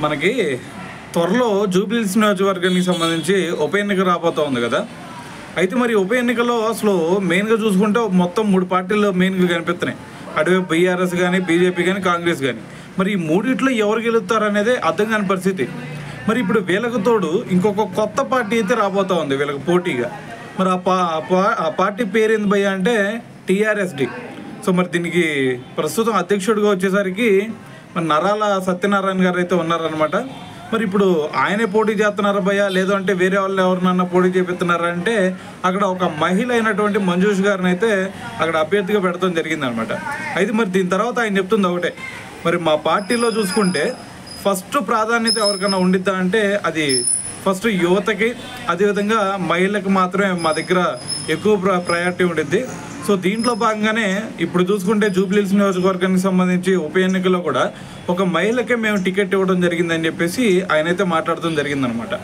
మనకి త్వరలో జూబ్లీహిల్స్ నియోజకవర్గానికి సంబంధించి ఉప ఎన్నిక రాబోతూ ఉంది కదా. అయితే మరి ఉప ఎన్నికల్లో అసలు మెయిన్గా చూసుకుంటే మొత్తం 3 పార్టీలు మెయిన్గా కనిపిస్తున్నాయి. అటువైపు బీఆర్ఎస్ కానీ, బీజేపీ కానీ, కాంగ్రెస్ కానీ. మరి ఈ మూడిట్లో ఎవరు గెలుస్తారు అనేది అర్థం కాని పరిస్థితి. మరి ఇప్పుడు వీళ్ళకు తోడు ఇంకొక కొత్త పార్టీ అయితే రాబోతూ ఉంది వీళ్ళకి పోటీగా. మరి ఆ పార్టీ పేరు ఏంది భయ్య అంటే టీఆర్ఎస్డి. సో మరి దీనికి ప్రస్తుతం అధ్యక్షుడిగా వచ్చేసరికి మరి నరాల సత్యనారాయణ గారు అయితే ఉన్నారనమాట. మరి ఇప్పుడు ఆయనే పోటీ చేస్తున్నారా భయ్య, లేదు అంటే వేరే వాళ్ళు ఎవరినన్నా పోటీ చేపిస్తున్నారా అంటే అక్కడ ఒక మహిళ అయినటువంటి మంజుష్ గారిని అయితే అక్కడ అభ్యర్థిగా పెడతాం జరిగిందనమాట. అయితే మరి దీని తర్వాత ఆయన చెప్తుంది ఒకటే, మరి మా పార్టీలో చూసుకుంటే ఫస్ట్ ప్రాధాన్యత ఎవరికైనా ఉండిద్దా అంటే అది ఫస్ట్ యువతకి, అదేవిధంగా మహిళలకు మాత్రమే మా దగ్గర ఎక్కువ ప్రయారిటీ ఉండిద్ది. సో దీంట్లో భాగంగానే ఇప్పుడు చూసుకుంటే జూబ్లీహిల్స్ నియోజకవర్గానికి సంబంధించి ఉప ఎన్నికల్లో కూడా ఒక మహిళకే మేము టికెట్ ఇవ్వడం జరిగిందని చెప్పేసి ఆయన అయితే మాట్లాడడం జరిగిందనమాట.